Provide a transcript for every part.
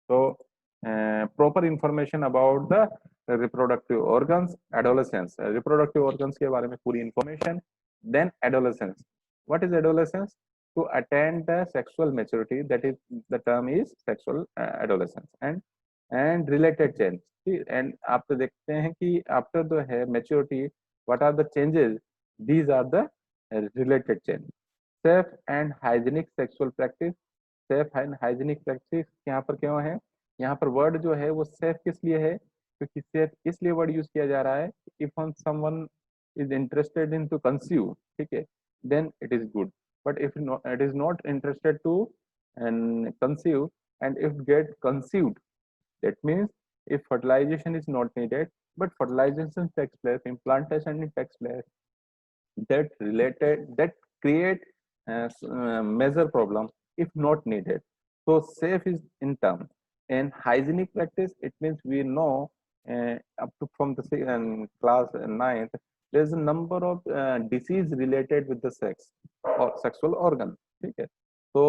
So proper information about the reproductive organs, adolescence, reproductive organs के बारे में पूरी information. Then adolescence. What is adolescence? To attain the sexual maturity, that is the term is sexual adolescence. And related change. And आप तो देखते हैं कि after the maturity, what are the changes? These are the related change. Safe and hygienic sexual practice. Safe and hygienic practice यहाँ पर क्यों है? यहाँ पर वर्ड जो है वो सेफ किस लिए है? क्योंकि सेफ इसलिए वर्ड यूज किया जा रहा है, if someone is interested in to conceive, ठीक है, then it is good, but if it is not interested to and conceive and if get conceived, that means if fertilization is not needed but fertilization takes place, implantation takes place, that create major problem if not needed. So safe is in term. And hygienic practice, it means we know up to from the class 9th, there is a number of disease related with the sex or sexual organ. Okay. So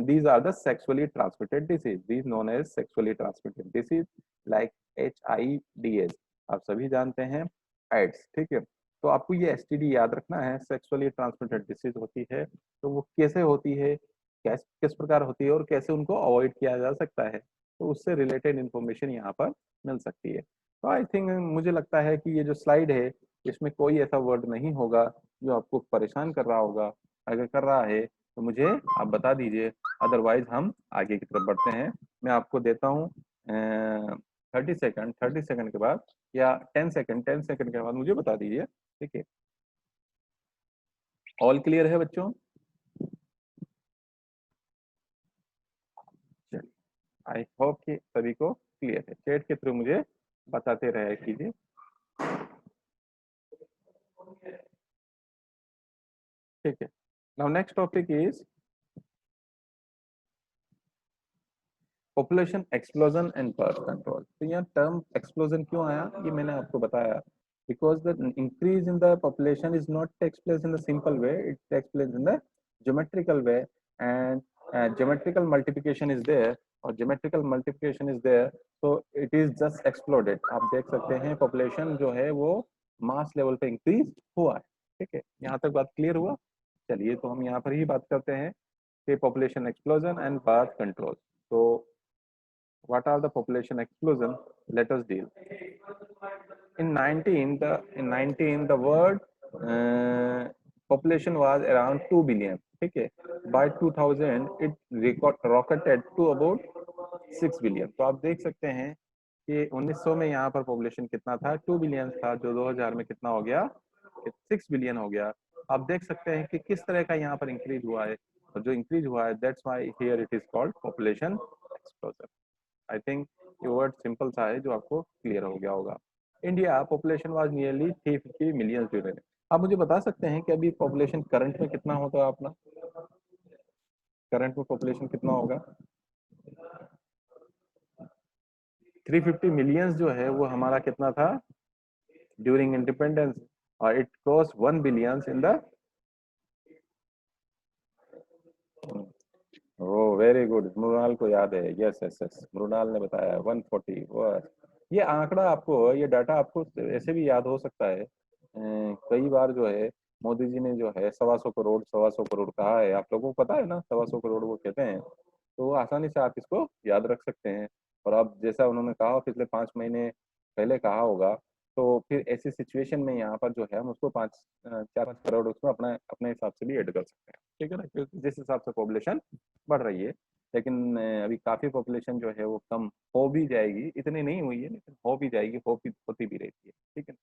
these are the sexually transmitted disease. These known as sexually transmitted disease like HIV/AIDS. आप सभी जानते हैं AIDS, ठीक है। तो आपको ये STD याद रखना है, सेक्सुअली ट्रांसमिटेड डिसीज होती है, तो वो कैसे होती है, किस प्रकार होती है और कैसे उनको अवॉइड किया जा सकता है, तो उससे रिलेटेड इंफॉर्मेशन यहाँ पर मिल सकती है। तो आई थिंक मुझे लगता है कि ये जो स्लाइड है इसमें कोई ऐसा वर्ड नहीं होगा जो आपको परेशान कर रहा होगा। अगर कर रहा है तो मुझे आप बता दीजिए, अदरवाइज हम आगे की तरफ बढ़ते हैं। मैं आपको देता हूँ 30 सेकंड के बाद या 10 सेकंड के बाद मुझे बता दीजिए, ठीक है। ऑल क्लियर है बच्चों? आई होप कि सभी को क्लियर है। चैट के थ्रू मुझे बताते रहे कीजिए। ठीक है। Now next topic is population explosion and birth control. तो यहाँ टर्म एक्सप्लोजन क्यों आया ये मैंने आपको बताया, because the increase in the population is not takes place in the simple way, it takes place in the geometrical way, and geometrical multiplication is there, और geometrical multiplication is there, तो it is just exploded. आप देख सकते हैं population जो है वो mass level पे इंक्रीज हुआ है। ठीक है, यहाँ तक बात क्लियर हुआ? चलिए तो हम यहाँ पर ही बात करते हैं कि population explosion and birth control. तो what are the population explosion? Let us deal. In 19 the world population was around 2 billion. ठीक है, by 2000 it rocketed to about 6 billion. तो आप देख सकते हैं कि 1900 में यहाँ पर पॉपुलेशन कितना था? 2 बिलियन था, जो 2000 में कितना हो गया? 6 बिलियन हो गया। आप देख सकते हैं कि किस तरह का यहाँ पर इंक्रीज हुआ है, और जो इंक्रीज हुआ है that's why here it is called population explosion. I think ये वर्ड सिंपल सा है जो आपको क्लियर हो गया होगा। India population was nearly 350 million during. आप मुझे बता सकते हैं कि अभी पॉपुलेशन करंट में कितना होता है अपना? करंट में पॉपुलेशन कितना होगा? 350 मिलियंस जो है वो हमारा कितना था ड्यूरिंग इंडिपेंडेंस, और it cross 1 billions in the oh very good, Mrinal को याद है। यस यस यस, मृणाल ने बताया 140। ये आंकड़ा आपको, ये डाटा आपको ऐसे भी याद हो सकता है। कई बार जो है मोदी जी ने जो है 125 करोड़ कहा है, आप लोगों को पता है ना 125 करोड़ वो कहते हैं, तो आसानी से आप इसको याद रख सकते हैं। और अब जैसा उन्होंने कहा पिछले 5 महीने पहले कहा होगा, तो फिर ऐसी सिचुएशन में यहाँ पर जो है हम उसको 4-5 करोड़ उसमें अपना अपने हिसाब से भी ऐड कर सकते हैं। ठीक है ना, क्योंकि जिस हिसाब से पॉपुलेशन बढ़ रही है, लेकिन अभी काफी पॉपुलेशन जो है वो कम हो भी जाएगी, इतनी नहीं हुई है लेकिन हो भी जाएगी, होती भी रहती है। ठीक है,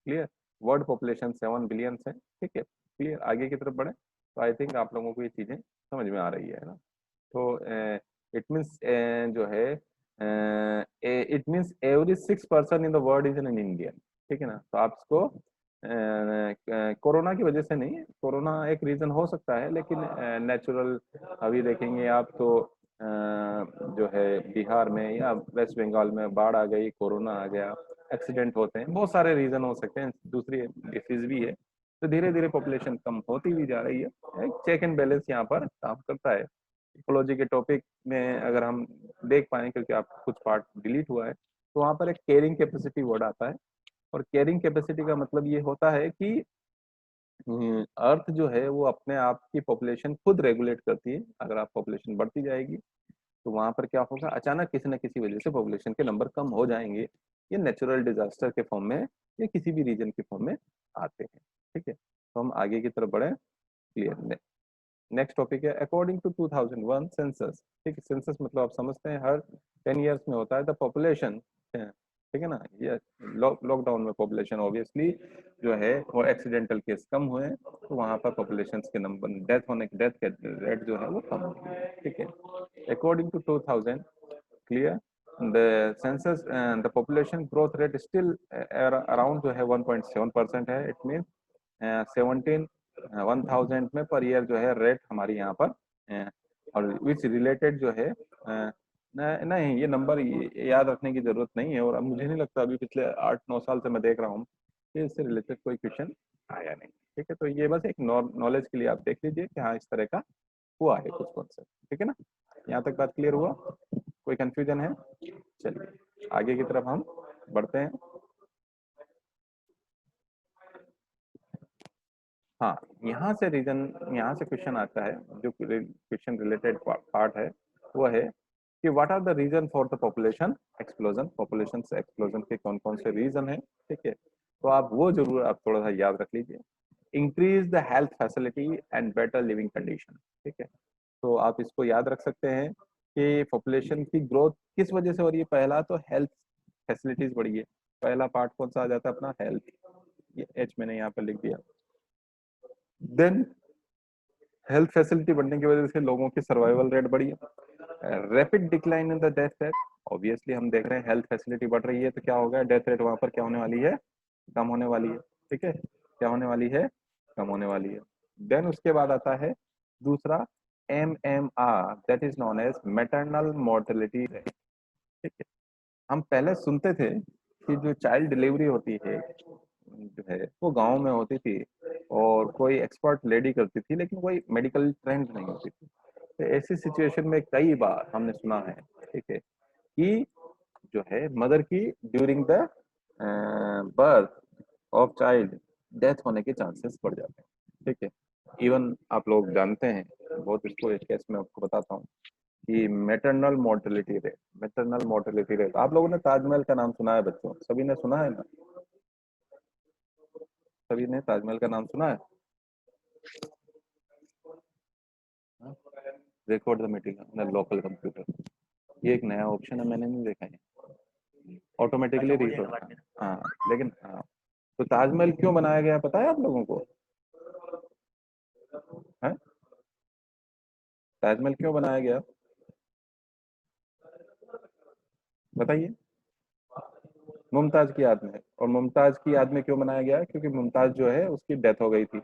क्लियर? वर्ल्ड पॉपुलेशन 7 बिलियन है। ठीक है, क्लियर? आगे की तरफ बढ़े तो आई थिंक आप लोगों को ये चीजें समझ में आ रही है ना। तो इट मीन्स जो है it means every 6 person in the world is an Indian. ठीक है ना, तो आप इसको कोरोना की वजह से नहीं, कोरोना एक रीजन हो सकता है, लेकिन नेचुरल अभी देखेंगे आप तो जो है बिहार में या वेस्ट बंगाल में बाढ़ आ गई, कोरोना आ गया, एक्सीडेंट होते हैं, बहुत सारे रीजन हो सकते हैं, दूसरी डिसीज भी है। तो धीरे धीरे पॉपुलेशन कम होती भी जा रही है, एक चेक एंड बैलेंस यहाँ पर काम करता है। इकोलॉजी के टॉपिक में अगर हम देख पाए क्योंकि आप कुछ पार्ट डिलीट हुआ है। तो वहाँ पर एक कैरिंग कैपेसिटी वर्ड आता है, और कैरिंग कैपेसिटी का मतलब ये होता है कि अर्थ जो है वो अपने आप की पॉपुलेशन खुद रेगुलेट करती है। अगर आप पॉपुलेशन बढ़ती जाएगी तो वहां पर क्या होगा, अचानक किसी न किसी वजह से पॉपुलेशन के नंबर कम हो जाएंगे। ये नेचुरल डिजास्टर के फॉर्म में या किसी भी रीजन के फॉर्म में आते हैं। ठीक है, तो हम आगे की तरफ बढ़े। क्लियर। नेक्स्ट टॉपिक है अकॉर्डिंग टू 2001 सेंसस। ठीक है, सेंसस मतलब आप समझते हैं हर 10 ईयर्स में होता है। द पॉपुलेशन, ठीक है ना, ये लॉकडाउन में पॉपुलेशन ऑब्वियसली जो है वो एक्सीडेंटल केस कम हुए, तो वहां पर पॉपुलेशन के नंबर, डेथ के रेट जो है वो कम हुई। ठीक है, according to 2000, clear, the census the population growth rate still around जो है 1.7% है। इट मीन 17 1000 में पर ईयर जो है रेट हमारी यहाँ पर और विच रिलेटेड जो है नहीं, ये नंबर याद रखने की जरूरत नहीं है। और अब मुझे नहीं लगता, अभी पिछले 8-9 साल से मैं देख रहा हूँ कि इससे रिलेटेड कोई क्वेश्चन आया नहीं। ठीक है, तो ये बस एक नॉलेज के लिए आप देख लीजिए कि हाँ इस तरह का हुआ है कुछ कॉन्सेप्ट। ठीक है ना, यहाँ तक बात क्लियर हुआ? कोई कंफ्यूजन है? चलिए आगे की तरफ हम बढ़ते हैं। हाँ, यहाँ से रीजन, यहाँ से क्वेश्चन आता है, जो क्वेश्चन रिलेटेड पार्ट है वो है कि what are the reason for the population explosion. Population से एक्सप्लोजन के कौन कौन से रीजन है? ठीक है, तो आप वो जरूर आप थोड़ा सा याद रख लीजिए। Increase the health facility and better living condition. ठीक है, तो आप इसको याद रख सकते हैं कि पॉपुलेशन की ग्रोथ किस वजह से हो रही है। पहला तो हेल्थ फैसिलिटीज बढ़ी है। पहला पार्ट कौन सा आ जाता है अपना? हेल्थ। ये एच मैंने यहाँ पर लिख दिया। देन हेल्थ फैसिलिटी बढ़ने की वजह से लोगों की सर्वाइवल रेट बढ़ी है। Rapid decline in the death rate. Obviously हम देख रहे हैं हेल्थ फैसिलिटी बढ़ रही है तो क्या होगा, डेथ रेट वहां पर क्या होने वाली है? कम होने वाली है। ठीक है, क्या होने वाली है? कम होने वाली है। देन उसके बाद आता है दूसरा MMR, that is known as maternal mortality rate. ठीक है, हम पहले सुनते थे कि जो चाइल्ड डिलीवरी होती है जो है वो गांव में होती थी और कोई एक्सपर्ट लेडी करती थी, लेकिन कोई मेडिकल ट्रेंड नहीं होती थी। तो ऐसी सिचुएशन में कई बार हमने सुना है, ठीक है, कि जो है मदर की during the birth of child death होने के चांसेस बढ़ जाते हैं। ठीक है, इवन आप लोग जानते हैं बहुत, इसको एक केस में आपको बताता हूँ कि maternal mortality rate, maternal mortality rate, आप लोगों ने ताजमहल का नाम सुना है बच्चों? सभी ने सुना है ना? सभी ने ताजमहल का नाम सुना है? Record the meeting local computer, ये एक नया ऑप्शन है, मैंने नहीं देखा है। ऑटोमेटिकली रिकॉर्ड, हाँ, लेकिन हाँ, तो ताजमहल क्यों बनाया गया पता है आप लोगों को? है, ताजमहल क्यों बनाया गया बताइए? मुमताज की याद में। और मुमताज की याद में क्यों बनाया गया? क्योंकि मुमताज जो है उसकी डेथ हो गई थी।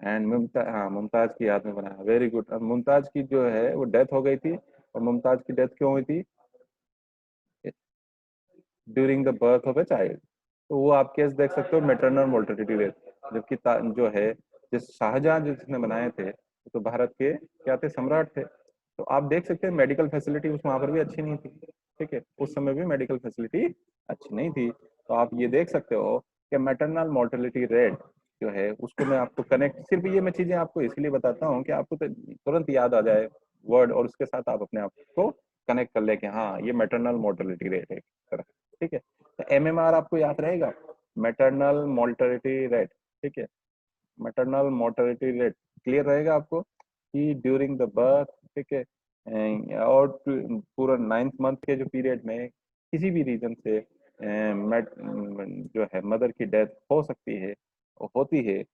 एंड मुमताज, हाँ, मुमताज की याद में बनाया, वेरी गुड। अब मुमताज की जो है वो डेथ हो गई थी, और मुमताज की डेथ क्यों हुई थी? During the birth of a child. तो वो आप केस देख सकते हो, मेटरनल मोर्टेलिटी रेट। जबकि जो है जिस शाहजहां जिसने बनाए थे तो भारत के क्या थे, सम्राट थे। तो आप देख सकते हैं मेडिकल फैसिलिटी उस वहां पर भी अच्छी नहीं थी। ठीक है, उस समय भी मेडिकल फैसिलिटी अच्छी नहीं थी। तो आप ये देख सकते हो कि मैटरनल मोर्टेलिटी रेट जो है उसको मैं आपको कनेक्ट, सिर्फ ये मैं चीजें आपको इसलिए बताता हूँ कि आपको तुरंत याद आ जाए वर्ड, और उसके साथ आप अपने आप को कनेक्ट कर ले कि हाँ ये मैटरनल मोर्टेलिटी रेट है एक तरह। ठीक है, तो MMR आपको याद रहेगा, मैटरनल मोर्टेलिटी रेट। ठीक है, मैटरनल मोर्टेलिटी रेट क्लियर रहेगा आपको कि ड्यूरिंग द बर्थ, ठीक है, और पूरा 9th मंथ के जो पीरियड में किसी भी रीजन से जो है मदर की डेथ हो सकती है, होती है,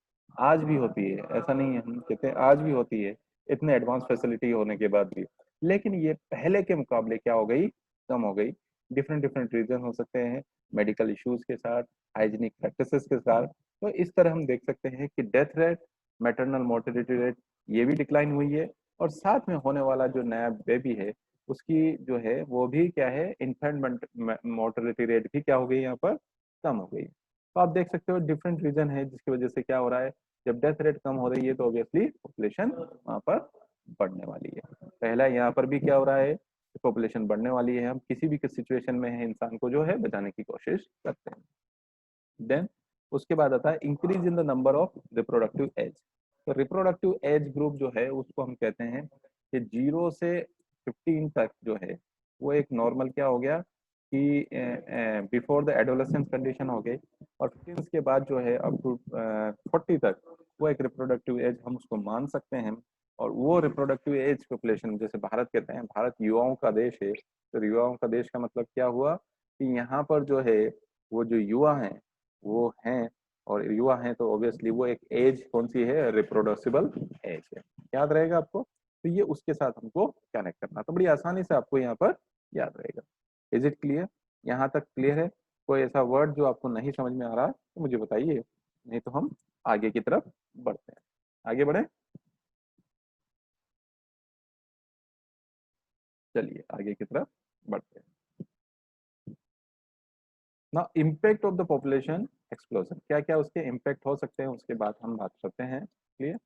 आज भी होती है, ऐसा नहीं है, हम कहते हैं आज भी होती है इतने एडवांस फैसिलिटी होने के बाद भी। लेकिन ये पहले के मुकाबले क्या हो गई, कम हो गई। डिफरेंट डिफरेंट रीजन हो सकते हैं, मेडिकल इश्यूज के साथ, हाइजीनिक प्रैक्टिसेस के साथ। तो इस तरह हम देख सकते हैं कि death rate, maternal mortality rate, ये भी डिक्लाइन हुई है। और साथ में होने वाला जो नया बेबी है उसकी जो है वो भी क्या है, इन्फेंट मोर्टेलिटी रेट भी क्या हो गई यहाँ पर, कम हो गई। तो आप देख सकते हो डिफरेंट रीजन है जिसकी वजह से क्या हो रहा है, जब डेथ रेट कम हो रही है तो ऑब्वियसली पॉपुलेशन वहां पर बढ़ने वाली है। पहला यहाँ पर भी क्या हो रहा है, पॉपुलेशन बढ़ने वाली है, हम किसी भी सिचुएशन में है इंसान को जो है बचाने की कोशिश करते हैं। देन उसके बाद आता है increase in the number of reproductive age. तो रिप्रोडक्टिव एज ग्रुप जो है उसको हम कहते हैं कि 0 से 15 तक जो है वो एक नॉर्मल क्या हो गया कि बिफोर द एडोलेसेंस कंडीशन हो गई, और 15 के बाद जो है अप टू 40 तक वो एक रिप्रोडक्टिव एज हम उसको मान सकते हैं। और वो रिप्रोडक्टिव एज पॉपुलेशन, जैसे भारत कहते हैं, भारत युवाओं का देश है, तो युवाओं का देश का मतलब क्या हुआ कि यहाँ पर जो है वो जो युवा हैं वो हैं, और युवा हैं तो ऑब्वियसली वो एक एज कौन सी है, रिप्रोड्यूसिबल एज है। याद रहेगा आपको, तो ये उसके साथ हमको कनेक्ट करना, तो बड़ी आसानी से आपको यहाँ पर याद रहेगा। Is it clear? यहाँ तक क्लियर है? कोई ऐसा वर्ड जो आपको नहीं समझ में आ रहा तो मुझे बताइए, नहीं तो हम आगे की तरफ बढ़ते हैं। आगे बढ़े, चलिए आगे की तरफ बढ़ते हैं। ना impact of the population explosion, क्या क्या उसके इम्पैक्ट हो सकते हैं उसके बाद हम बात करते हैं। क्लियर?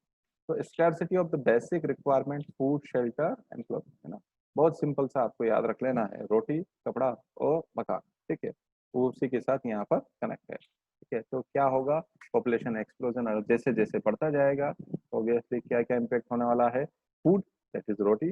तो scarcity of the basic requirement food shelter and cloth, है ना, बहुत सिंपल सा आपको याद रख लेना है, रोटी कपड़ा और मकान, ठीक है, वो उसी के साथ यहाँ पर कनेक्ट है। ठीक है, तो क्या होगा, पॉपुलेशन एक्सप्लोजन और जैसे जैसे बढ़ता जाएगा ऑब्वियसली क्या क्या इम्पेक्ट होने वाला है, फूड दैट इज रोटी,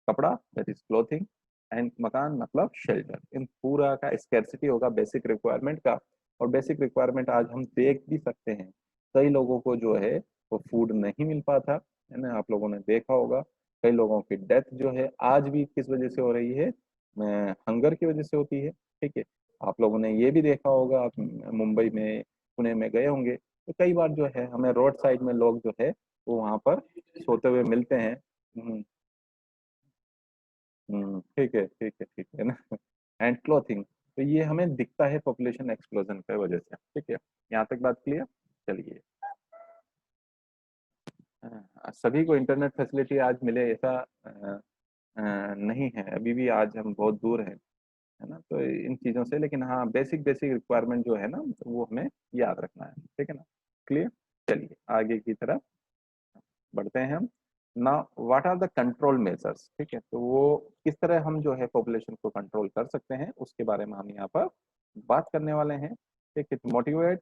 कपड़ा दैट इज क्लोथिंग, एंड मकान मतलब शेल्टर, इन पूरा का स्कैरसिटी होगा बेसिक रिक्वायरमेंट का। और बेसिक रिक्वायरमेंट आज हम देख भी सकते हैं, कई लोगों को जो है वो फूड नहीं मिल पाता है ना, आप लोगों ने देखा होगा कई लोगों की डेथ जो है आज भी किस वजह से हो रही है, हंगर की वजह से होती है। ठीक है, आप लोगों ने ये भी देखा होगा, आप मुंबई में पुणे में गए होंगे तो कई बार जो है हमें रोड साइड में लोग जो है वो वहां पर सोते हुए मिलते हैं। ठीक है ठीक है ठीक है ना। एंड क्लोथिंग, तो ये हमें दिखता है पॉपुलेशन एक्सप्लोजन की वजह से। ठीक है, यहाँ तक बात क्लियर? चलिए, सभी को इंटरनेट फैसिलिटी आज मिले ऐसा नहीं है, अभी भी आज हम बहुत दूर हैं, है ना, तो इन चीज़ों से, लेकिन हाँ बेसिक बेसिक रिक्वायरमेंट जो है ना वो हमें याद रखना है। ठीक है ना, क्लियर? चलिए आगे की तरफ बढ़ते हैं हम। ना what are the control measures, ठीक है, तो वो किस तरह हम जो है पॉपुलेशन को कंट्रोल कर सकते हैं उसके बारे में हम यहाँ पर बात करने वाले हैं। ठीक है, motivate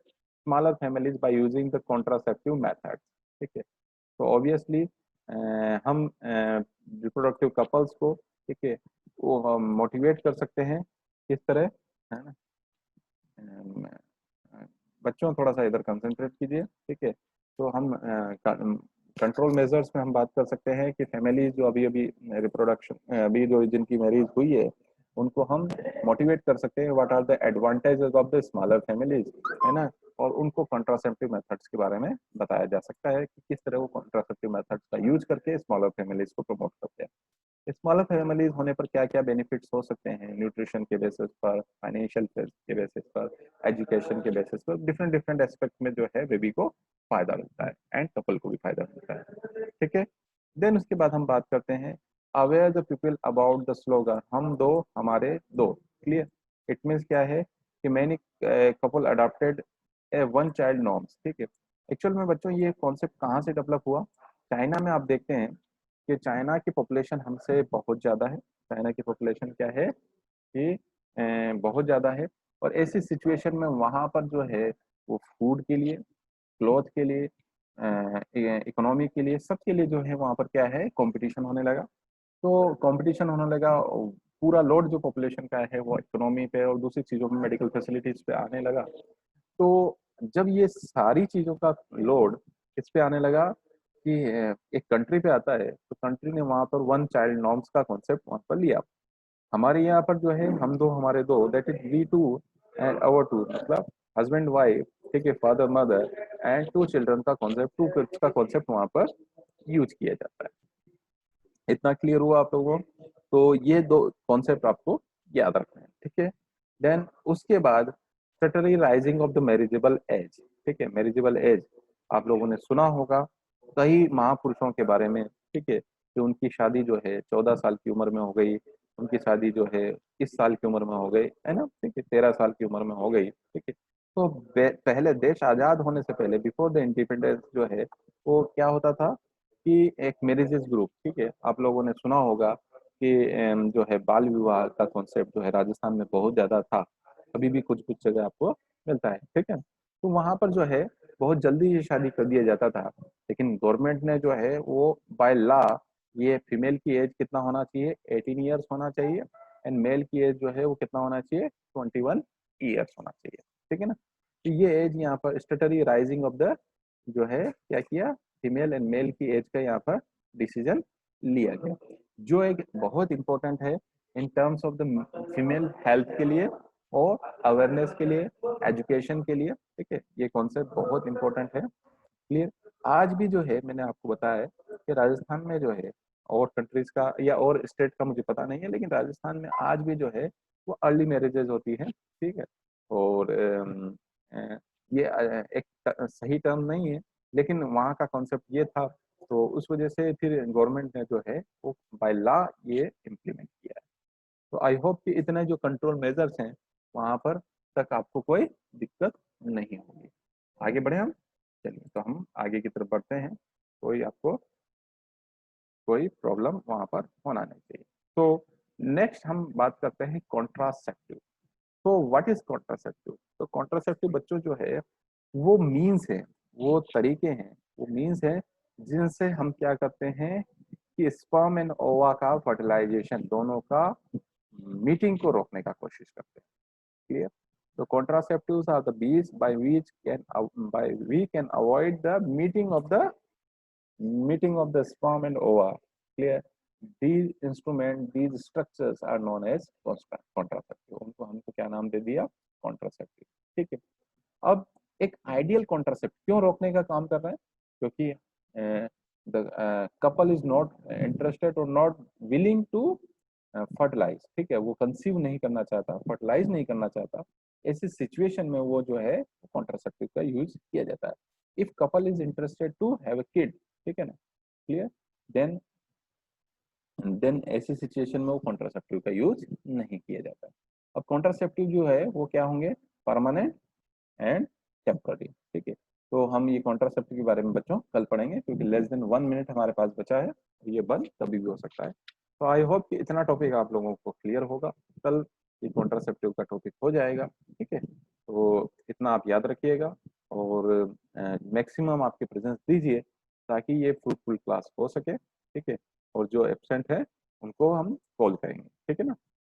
smaller families by using the contraceptive methods. ठीक है, तो ऑब्वियसली हम रिप्रोडक्टिव कपल्स को, ठीक है, वो हम मोटिवेट कर सकते हैं किस तरह, है ना, अम, बच्चों थोड़ा सा इधर कंसंट्रेट कीजिए। ठीक है, तो हम कंट्रोल मेजर्स में हम बात कर सकते हैं कि फैमिलीज जो अभी अभी रिप्रोडक्शन अभी जो जिनकी मैरिज हुई है उनको हम मोटिवेट कर सकते हैं, what are the advantages of the smaller families, है ना, और उनको कॉन्ट्रासेप्टिव मेथड्स के बारे में बताया जा सकता है कि किस तरह वो कॉन्ट्रासेप्टिव मेथड्स का यूज करके स्मॉलर फैमिलीज को प्रमोट करते हैं। स्मॉलर फैमिलीज होने पर क्या क्या बेनिफिट्स हो सकते हैं, न्यूट्रिशन के बेसिस पर, फाइनेंशियल के बेसिस पर, एजुकेशन के बेसिस पर, डिफरेंट डिफरेंट एस्पेक्ट में जो है बेबी को फायदा मिलता है एंड कपल को भी फायदा मिलता है। ठीक है, देन उसके बाद हम बात करते हैं aware the people about the slogan हम दो हमारे दो। क्लियर? इट मीन्स क्या है कि मैनी कपल अडॉप्टेड ए वन चाइल्ड नॉर्म्स। ठीक है, एक्चुअल में बच्चों ये कॉन्सेप्ट कहाँ से डेवलप हुआ, चाइना में आप देखते हैं कि चाइना की पॉपुलेशन हमसे बहुत ज़्यादा है। चाइना की पॉपुलेशन क्या है कि बहुत ज़्यादा है, और ऐसी सिचुएशन में वहाँ पर जो है वो फूड के लिए, क्लॉथ के लिए, इकोनॉमी के लिए, सबके लिए जो है वहाँ पर क्या है, कंपटीशन होने लगा। तो कंपटीशन होने लगा, पूरा लोड जो पॉपुलेशन का है वो इकोनॉमी पे और दूसरी चीज़ों में, मेडिकल फैसिलिटीज पे आने लगा। तो जब ये सारी चीज़ों का लोड इस पे आने लगा कि एक कंट्री पे आता है, तो कंट्री ने वहां पर वन चाइल्ड नॉर्म्स का कॉन्सेप्ट वहां पर लिया। हमारे यहाँ पर जो है हम दो हमारे दो, that is we two and our two, मतलब हस्बैंड वाइफ, ठीक है, father mother and two children का कॉन्सेप्ट, टू किड्स का कॉन्सेप्ट वहां पर यूज किया जाता है। इतना क्लियर हुआ आप लोगों को? तो ये दो कॉन्सेप्ट आपको याद रखना है। ठीक है, देन उसके बाद statutory raising of the marriageable age. ठीक है, मैरिजेबल एज आप लोगों ने सुना होगा कई महापुरुषों के बारे में, ठीक है, कि उनकी शादी जो है 14 साल की उम्र में हो गई, उनकी शादी जो है 21 साल की उम्र में हो गई, है ना, ठीक है, 13 साल की उम्र में हो गई। ठीक है, तो पहले देश आजाद होने से पहले, बिफोर द इंडिपेंडेंस जो है वो क्या होता था कि एक मैरिजेस ग्रुप, ठीक है, आप लोगों ने सुना होगा कि जो है बाल विवाह का कॉन्सेप्ट जो है राजस्थान में बहुत ज्यादा था, अभी भी कुछ कुछ जगह आपको मिलता है, ठीक है। तो वहां पर जो है बहुत जल्दी ये शादी कर दिया जाता था, लेकिन गवर्नमेंट ने जो है वो बाय लॉ ये फीमेल की एज कितना होना चाहिए, 18 ईयर्स होना चाहिए, एंड मेल की एज जो है वो कितना होना चाहिए, 21 ईयर्स होना चाहिए, ठीक है ना। तो ये एज यहाँ पर स्टेटरी राइजिंग ऑफ द जो है क्या किया, फीमेल एंड मेल की एज का यहाँ पर डिसीजन लिया गया, जो एक बहुत इंपॉर्टेंट है in terms of the female health के लिए और अवेयरनेस के लिए, एजुकेशन के लिए, ठीक है। ये कॉन्सेप्ट बहुत इंपॉर्टेंट है, क्लियर। आज भी जो है मैंने आपको बताया है कि राजस्थान में जो है, और कंट्रीज का या और स्टेट का मुझे पता नहीं है, लेकिन राजस्थान में आज भी जो है वो अर्ली मैरिजेज होती है, ठीक है। और ये एक सही टर्म नहीं है, लेकिन वहाँ का कॉन्सेप्ट ये था, तो उस वजह से फिर गवर्नमेंट ने जो है वो बाय लॉ ये इम्प्लीमेंट किया है। तो आई होप कि इतने जो कंट्रोल मेजर्स हैं वहाँ पर तक आपको कोई दिक्कत नहीं होगी। आगे बढ़े हम, चलिए तो हम आगे की तरफ बढ़ते हैं, कोई आपको कोई प्रॉब्लम वहाँ पर होना नहीं चाहिए। तो नेक्स्ट हम बात करते हैं कॉन्ट्रासेप्टिव। तो व्हाट इज कॉन्ट्रासेप्टिव? तो कॉन्ट्रासेप्टिव बच्चों जो है वो मीन्स है, वो तरीके हैं, वो मीन्स है जिनसे हम क्या करते हैं कि स्पर्म एंड ओवा का फर्टिलाइजेशन दोनों का मीटिंग को रोकने का कोशिश करते हैं, क्लियर। तो contraceptives are the means by we can avoid the meeting of the sperm and ova, clear। these structures are known as contraceptive, उनको हमको क्या नाम दे दिया, कॉन्ट्रासेप्टिव, ठीक है। अब एक आइडियल कॉन्ट्रासेप्टिव क्यों रोकने का काम कर रहे हैं, क्योंकि the couple is not interested और नॉट विलिंग टू फर्टिलाइज, ठीक है, वो कंसीव नहीं करना चाहता, फर्टिलाइज नहीं करना चाहता, ऐसी सिचुएशन में वो जो है कॉन्ट्रासेप्टिव का यूज किया जाता है। If couple is interested to have a kid, ठीक है ना, क्लियर, देन देन ऐसी सिचुएशन में वो कॉन्ट्रासेप्टिव का यूज नहीं किया जाता है। अब कॉन्ट्रासेप्टिव जो है वो क्या होंगे, परमानेंट एंड टेम्पररी, ठीक है। तो हम ये कॉन्ट्रासेप्टिव के बारे में बच्चों कल पढ़ेंगे, क्योंकि लेस देन 1 मिनट हमारे पास बचा है, ये बंद कभी भी हो सकता है। तो आई होप कि इतना टॉपिक आप लोगों को क्लियर होगा, कल ये कॉन्ट्रासेप्टिव का टॉपिक हो जाएगा, ठीक है। तो इतना आप याद रखिएगा और मैक्सिमम आपके प्रेजेंस दीजिए ताकि ये फ्रूटफुल क्लास हो सके, ठीक है। और जो एब्सेंट है उनको हम कॉल करेंगे, ठीक है ना।